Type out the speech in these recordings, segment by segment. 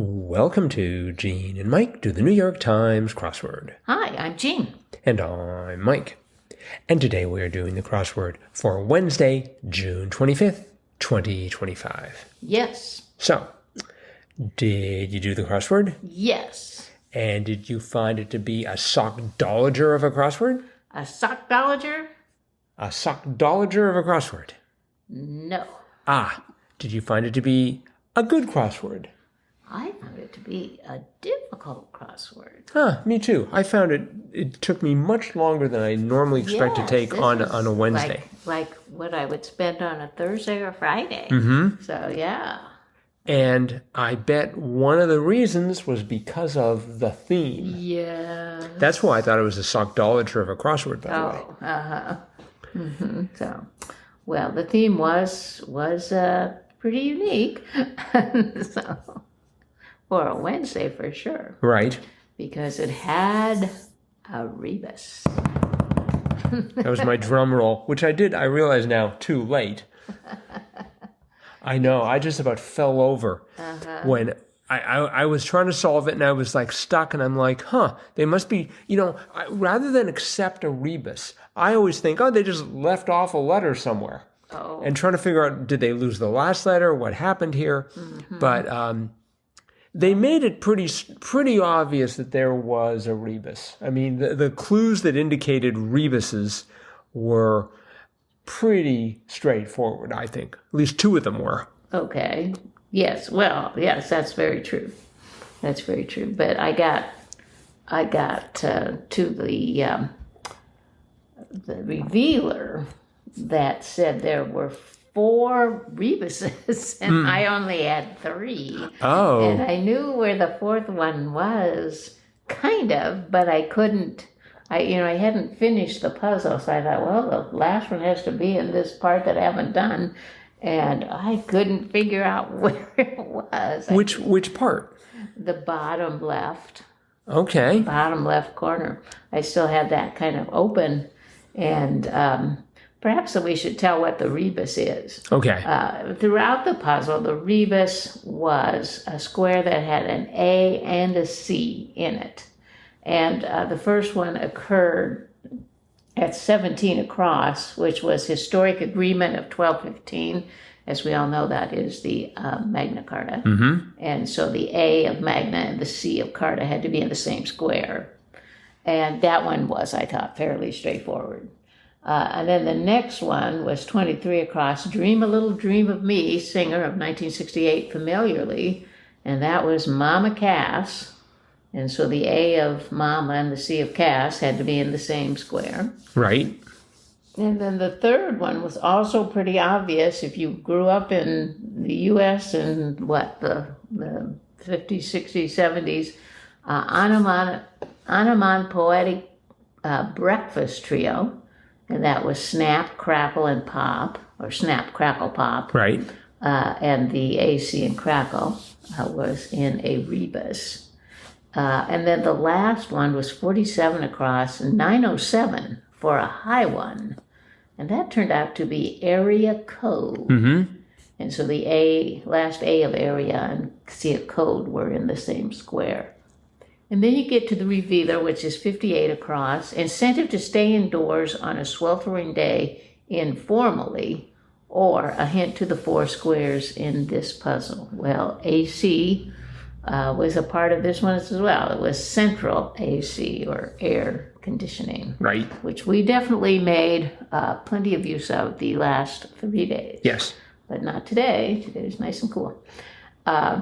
Welcome to Gene and Mike do the New York Times crossword. Hi, I'm Jean. And I'm Mike. And today we are doing the crossword for Wednesday, June 25th, 2025. Yes. So, did you do the crossword? Yes. And did you find it to be a SOCKDOLAGER of a crossword? A SOCKDOLAGER? A SOCKDOLAGER of a crossword. No. Did you find it to be a good crossword? I found it to be a difficult crossword. Me too. I found it took me much longer than I normally expect to take on a Wednesday. Like what I would spend on a Thursday or Friday. Mm-hmm. So, yeah. And I bet one of the reasons was because of the theme. Yeah. That's why I thought it was a SOCKDOLAGER of a crossword, by the way. Oh, uh-huh. Mm-hmm. So, well, the theme was pretty unique. So, for a Wednesday, for sure. Right. Because it had a rebus. That was my drum roll, which I realize now, too late. I know, I just about fell over when I was trying to solve it and I was like stuck and I'm like, they must be, rather than accept a rebus, I always think, they just left off a letter somewhere. Oh. And trying to figure out, did they lose the last letter? What happened here? Mm-hmm. But they made it pretty obvious that there was a rebus. I mean, the clues that indicated rebuses were pretty straightforward, I think. At least two of them were. Okay. Yes. Well, yes, that's very true. That's very true. But I got to the revealer that said there were 4 rebuses, and I only had 3. Oh. And I knew where the 4th one was, kind of, but I couldn't. I hadn't finished the puzzle, so I thought, well, the last one has to be in this part that I haven't done, and I couldn't figure out where it was. Which part? The bottom left. Okay. Bottom left corner. I still had that kind of open, and perhaps we should tell what the rebus is. Okay. Throughout the puzzle, the rebus was a square that had an A and a C in it. And the first one occurred at 17 across, which was Historic Agreement of 1215. As we all know, that is the Magna Carta. Mm-hmm. And so the A of Magna and the C of Carta had to be in the same square. And that one was, I thought, fairly straightforward. And then the next one was 23 across, Dream a Little Dream of Me, singer of 1968 familiarly. And that was Mama Cass. And so the A of Mama and the C of Cass had to be in the same square. Right. And then the third one was also pretty obvious if you grew up in the U.S. in the 50s, 60s, 70s. Onomatopoetic breakfast trio. And that was Snap, Crackle, and Pop, or Snap, Crackle, Pop. Right. And the A, C, and Crackle was in a rebus. And then the last one was 47 across and 907 for a high one. And that turned out to be area code. Mm-hmm. And so the last A of area and C of code were in the same square. And then you get to the revealer, which is 58 across, incentive to stay indoors on a sweltering day informally, or a hint to the 4 squares in this puzzle. Well, AC was a part of this one as well. It was central AC, or air conditioning. Right. Which we definitely made plenty of use of the last 3 days. Yes. But not today. Today's nice and cool.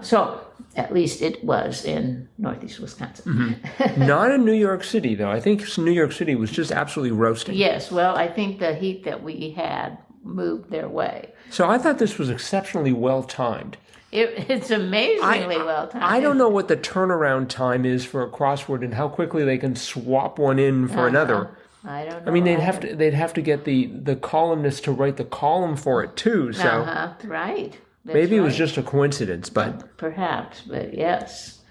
So, at least it was in northeast Wisconsin. Mm-hmm. Not in New York City, though. I think New York City was just absolutely roasting. Yes, well, I think the heat that we had moved their way. So I thought this was exceptionally well-timed. It's amazingly well-timed. I don't know what the turnaround time is for a crossword and how quickly they can swap one in for another. I don't know. I mean, they'd have to get the columnist to write the column for it, too. So right. Maybe it was just a coincidence, but... Perhaps, but yes.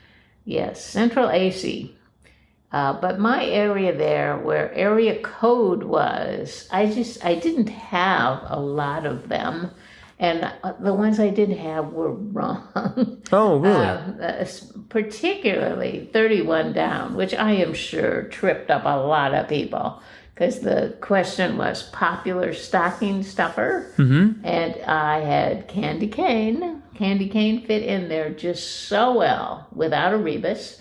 Yes, central AC. But my area there, where area code was, I didn't have a lot of them. And the ones I did have were wrong. Oh, really? Particularly 31 down, which I am sure tripped up a lot of people. Because the question was popular stocking stuffer. Mm-hmm. And I had candy cane. Candy cane fit in there just so well without a rebus.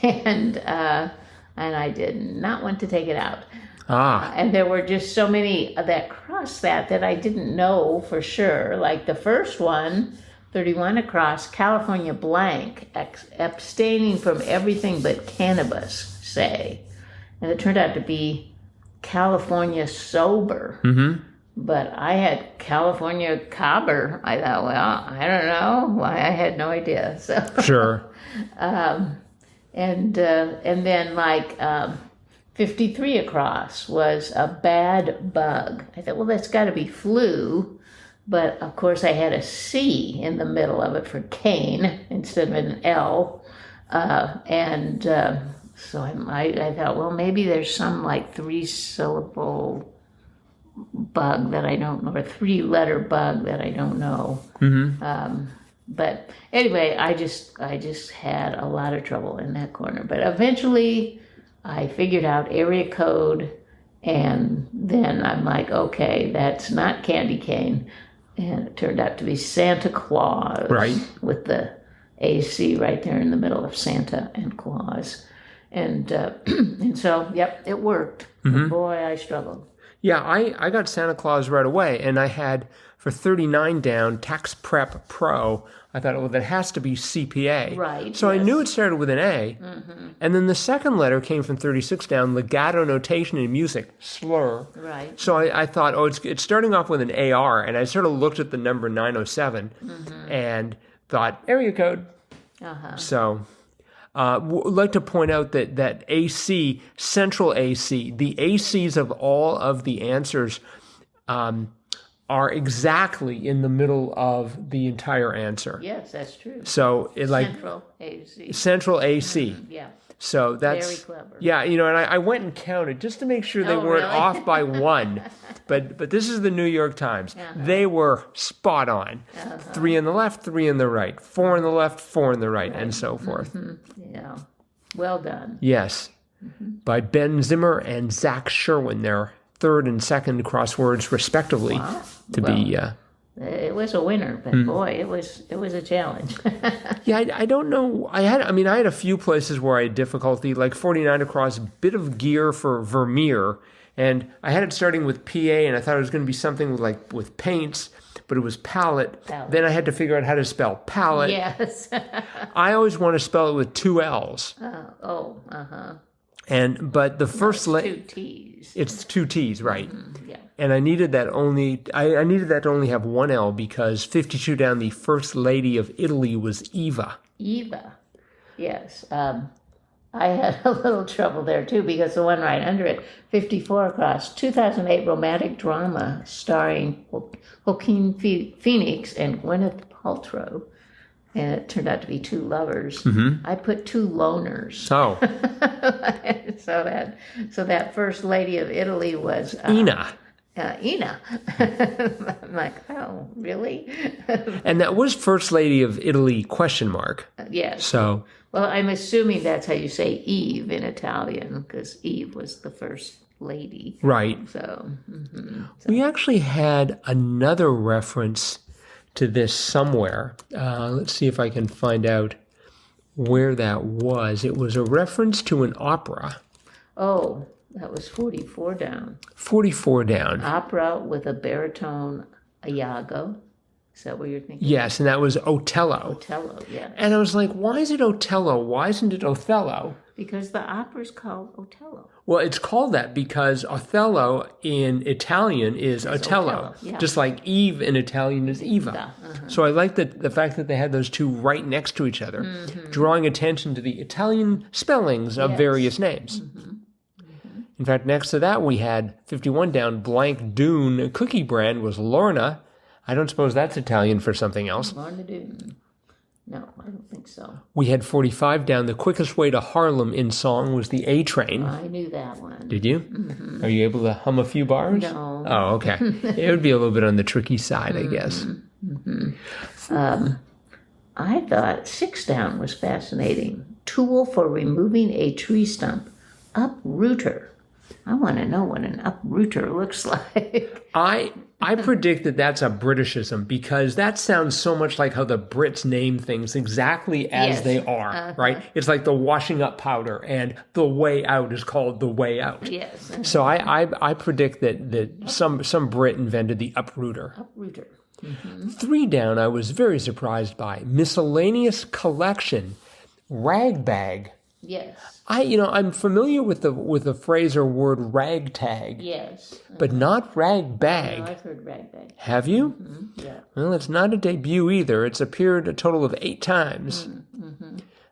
And I did not want to take it out. And there were just so many that crossed that I didn't know for sure. Like the first one, 31 across, California blank, abstaining from everything but cannabis, say. And it turned out to be California sober. Mm-hmm. But I had California cobber. I thought, well, I don't know. Why I had no idea. So Sure. And then like 53 across was a bad bug. I thought, well, that's got to be flu. But of course, I had a C in the middle of it for cane instead of an L. So I thought, well, maybe there's some like 3-syllable bug that I don't know, or 3-letter bug that I don't know. Mm-hmm. But anyway, I just had a lot of trouble in that corner. But eventually, I figured out area code, and then I'm like, okay, that's not candy cane, and it turned out to be Santa Claus, right? With the AC right there in the middle of Santa and Claus. And so, yep, it worked. Mm-hmm. But boy, I struggled. Yeah, I got Santa Claus right away, and I had, for 39 down, Tax Prep Pro. I thought, well, that has to be CPA. Right. So yes. I knew it started with an A. Mm-hmm. And then the second letter came from 36 down, legato notation in music, slur. Right. So I thought, oh, it's starting off with an AR, and I sort of looked at the number 907 and thought, area code. Uh-huh. So... would like to point out that AC, central AC, the ACs of all of the answers are exactly in the middle of the entire answer. Yes, that's true. So Central AC. Central AC. Mm-hmm. Yeah. So that's very clever. Yeah, and I went and counted just to make sure they weren't really? off by one. But this is the New York Times. Uh-huh. They were spot on. Uh-huh. 3 on the left, 3 on the right, 4 on the left, 4 on the right, and so forth. Mm-hmm. Yeah. Well done. Yes. Mm-hmm. By Ben Zimmer and Zach Sherwin, their third and second crosswords respectively. Wow. It was a winner, but boy, it was a challenge. Yeah, I don't know. I had a few places where I had difficulty, like 49 across, bit of gear for Vermeer, and I had it starting with PA, and I thought it was going to be something with paints, but it was palette. Then I had to figure out how to spell palette. Yes. I always want to spell it with 2 L's. But the first 2 T's. It's 2 T's, right? Mm-hmm. Yeah. And I needed that I needed that to only have 1 L because 52 down, the first lady of Italy was Eva. Eva, yes. I had a little trouble there too because the one right under it, 54 across, 2008 romantic drama starring Joaquin Phoenix and Gwyneth Paltrow. And it turned out to be 2 lovers. Mm-hmm. I put 2 loners. Oh. So that first lady of Italy was... Ina. Ina. I'm like, oh, really? And that was First Lady of Italy, ? Yes. So... Well, I'm assuming that's how you say Eve in Italian, because Eve was the first lady. Right. So... We actually had another reference to this somewhere. Let's see if I can find out where that was. It was a reference to an opera. Oh, that was 44 down. 44 down. Opera with a baritone Iago. Is that what you're thinking? Yes, and that was Otello. Otello, yeah. And I was like, why is it Otello? Why isn't it Othello? Because the opera's called Otello. Well, it's called that because Othello in Italian is Otello. Yeah. Just like Eve in Italian is Eva. Uh-huh. So I like the fact that they had those two right next to each other, drawing attention to the Italian spellings of various names. Mm-hmm. Mm-hmm. In fact, next to that we had 51 down, blank Dune cookie brand was Lorna. I don't suppose that's Italian for something else. Lorna Dune. No, I don't think so. We had 45 down. The quickest way to Harlem in song was the A train. I knew that one. Did you? Mm-hmm. Are you able to hum a few bars? No. Oh, okay. It would be a little bit on the tricky side, I guess. I thought 6 down was fascinating. Tool for removing a tree stump. Uprooter. I want to know what an uprooter looks like. I predict that that's a Britishism because that sounds so much like how the Brits name things exactly as they are, right? It's like the washing up powder, and the way out is called the way out. Yes. So I predict that some Brit invented the uprooter. Uprooter. 3 down, I was very surprised by. Miscellaneous collection, ragbag. Yes. I'm familiar with the phrase or word ragtag. Yes. But not ragbag. No, I've heard ragbag. Have you? Yeah. Well, it's not a debut either. It's appeared a total of 8 times.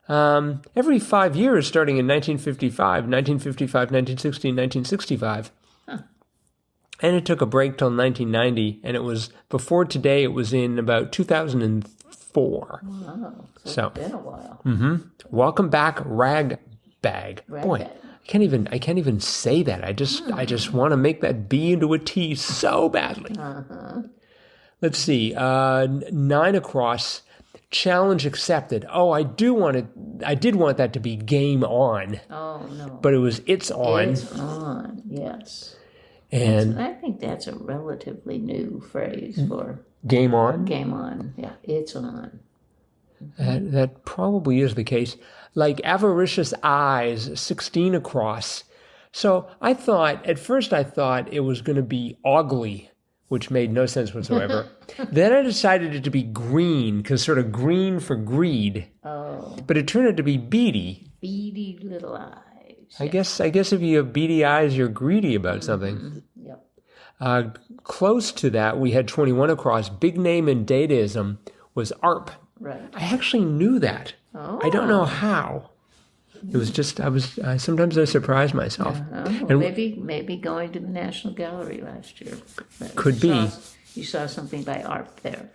Every 5 years, starting in 1955, 1960, and 1965. And it took a break till 1990, and it was, before today, it was in about 2004. Wow. So it's been a while. Welcome back, ragbag. Boy, Ragbag. I can't even say that. I just want to make that B into a T so badly. Let's see. 9 across. Challenge accepted. Oh, I did want that to be game on. Oh no. But it was it's on. It's on. Yes. And I think that's a relatively new phrase for game on. game on. Yeah, it's on. That probably is the case. Like avaricious eyes, 16 across. So at first I thought it was going to be ugly, which made no sense whatsoever. Then I decided it to be green, because sort of green for greed. Oh, But it turned out to be beady. beady little eyes. I guess if you have beady eyes, you're greedy about something. Yep. Close to that, we had 21 across. Big name in dataism was ARP. Right. I actually knew that. Oh. I don't know how. It was just, sometimes I surprise myself. Well, And maybe going to the National Gallery last year. Could be. You saw something by ARP there.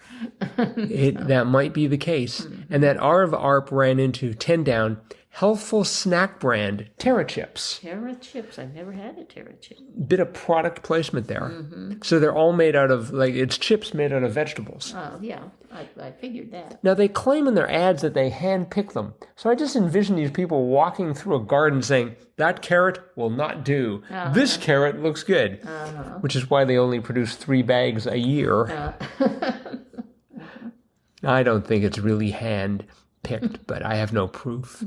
That might be the case. And that R of ARP ran into 10 down. Healthful snack brand, Terra Chips. Terra Chips. I've never had a Terra Chip. Bit of product placement there. So they're all made out of, it's chips made out of vegetables. Oh, yeah. I figured that. Now, they claim in their ads that they hand-pick them. So I just envision these people walking through a garden saying, that carrot will not do. This carrot looks good. Which is why they only produce 3 bags a year. I don't think it's really hand-picked, but I have no proof.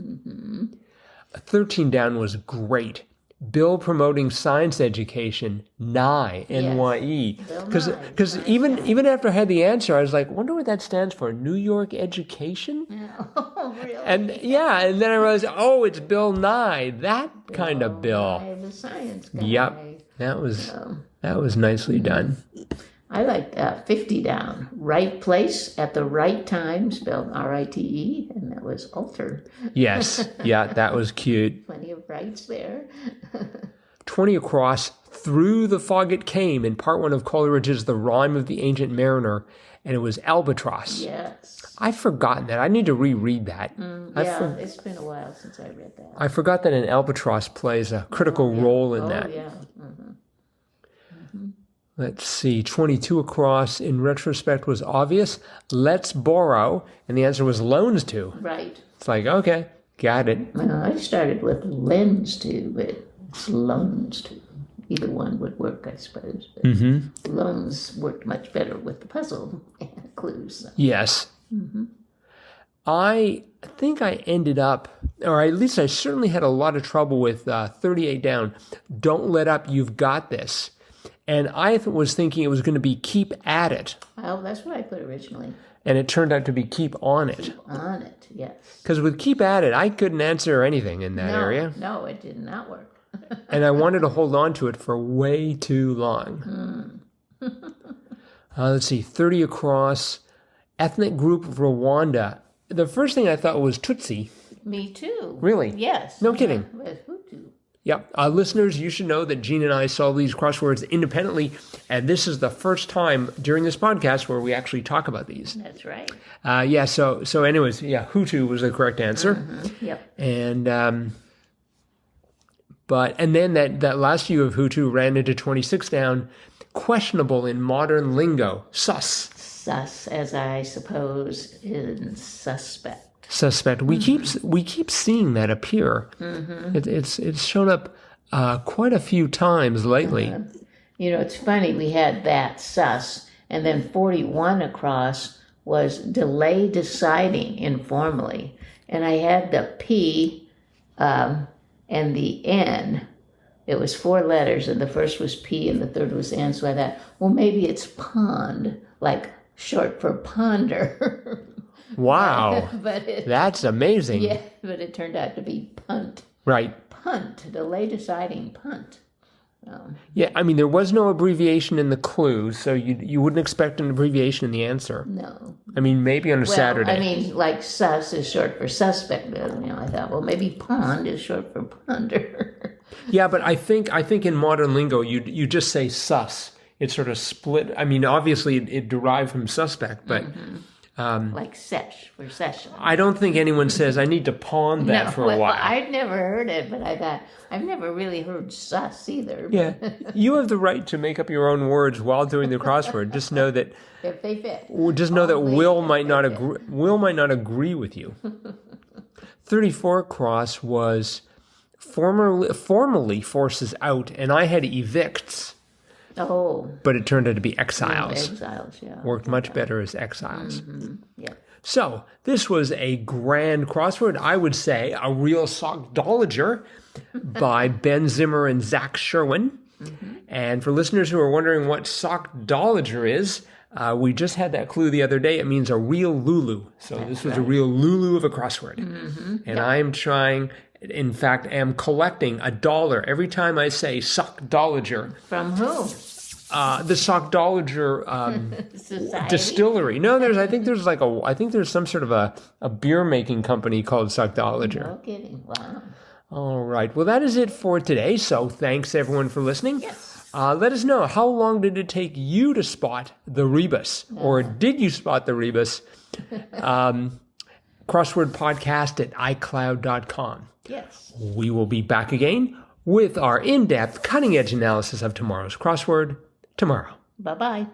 13 down was great. Bill promoting science education, NYE, N-Y-E. Because even after I had the answer, I was like, wonder what that stands for. New York Education? Oh, really? And then I realized, it's Bill Nye, that kind of Bill. Nye, the science guy. Yep, that was nicely done. I like 50 down. Right place at the right time, spelled R-I-T-E, and that was altered. Yes, yeah, that was cute. Plenty of rights there. 20 across, through the fog it came, in part 1 of Coleridge's The Rime of the Ancient Mariner, and it was albatross. Yes. I've forgotten that. I need to reread that. It's been a while since I read that. I forgot that an albatross plays a critical role in that. Oh, yeah. Let's see, 22 across, in retrospect, was obvious. Let's borrow, and the answer was loans to. Right. It's like, okay, got it. Well, I started with lens to, but it's loans to. Either one would work, I suppose. But loans worked much better with the puzzle clues. So. Yes. I think I ended up, or at least I certainly had a lot of trouble with 38 down. Don't let up, you've got this. And I was thinking it was going to be keep at it. Well, that's what I put originally. And it turned out to be keep on it. Keep on it, yes. Because with keep at it, I couldn't answer anything in that area. No, it did not work. And I wanted to hold on to it for way too long. Let's see, 30 across, ethnic group of Rwanda. The first thing I thought was Tutsi. Me too. Really? Yes. No kidding. Hutu. Yep. Listeners, you should know that Gene and I solve these crosswords independently, and this is the first time during this podcast where we actually talk about these. That's right. So anyways, Hutu was the correct answer. Yep. And then that last U of Hutu ran into 26 down, questionable in modern lingo, sus. sus, as I suppose in suspect. Suspect. We keep seeing that appear. It's shown up quite a few times lately. It's funny, we had that sus, and then 41 across was delay deciding informally. And I had the P and the N. It was 4 letters, and the first was P and the third was N. So I thought, well, maybe it's pond, like short for ponder. Wow. But that's amazing. Yeah, but it turned out to be punt. Right. Punt, delay deciding punt. Yeah, I mean, there was no abbreviation in the clue, so you wouldn't expect an abbreviation in the answer. No. I mean, maybe on a Saturday. I mean, like sus is short for suspect. I thought, well, maybe pond is short for ponder. Yeah, but I think in modern lingo, you just say sus. It's sort of split. I mean, obviously it derived from suspect, but like sesh for session. I don't think anyone says I need to pawn that for a while. I'd never heard it, but I thought I've never really heard sus either. Yeah, you have the right to make up your own words while doing the crossword. Just know that if they fit. Just know that Will might not agree. Will might not agree with you. 34 cross was formally forces out, and I had evicts. Oh. But it turned out to be exiles. Exiles, yeah. Worked much better as exiles. Yeah. So this was a grand crossword. I would say a real SOCKDOLAGER by Ben Zimmer and Zach Sherwin. And for listeners who are wondering what SOCKDOLAGER is, we just had that clue the other day. It means a real Lulu. So this was a real Lulu of a crossword. And I am trying, in fact, am collecting $1 every time I say SOCKDOLAGER. From who? The SOCKDOLAGER distillery. No, I think there's some sort of a beer making company called SOCKDOLAGER. No kidding. Wow. All right. Well, that is it for today. So thanks everyone for listening. Yes. Let us know, how long did it take you to spot the rebus? Or did you spot the rebus? Crosswordpodcast at iCloud.com. Yes. We will be back again with our in-depth, cutting-edge analysis of tomorrow's crossword tomorrow. Bye-bye.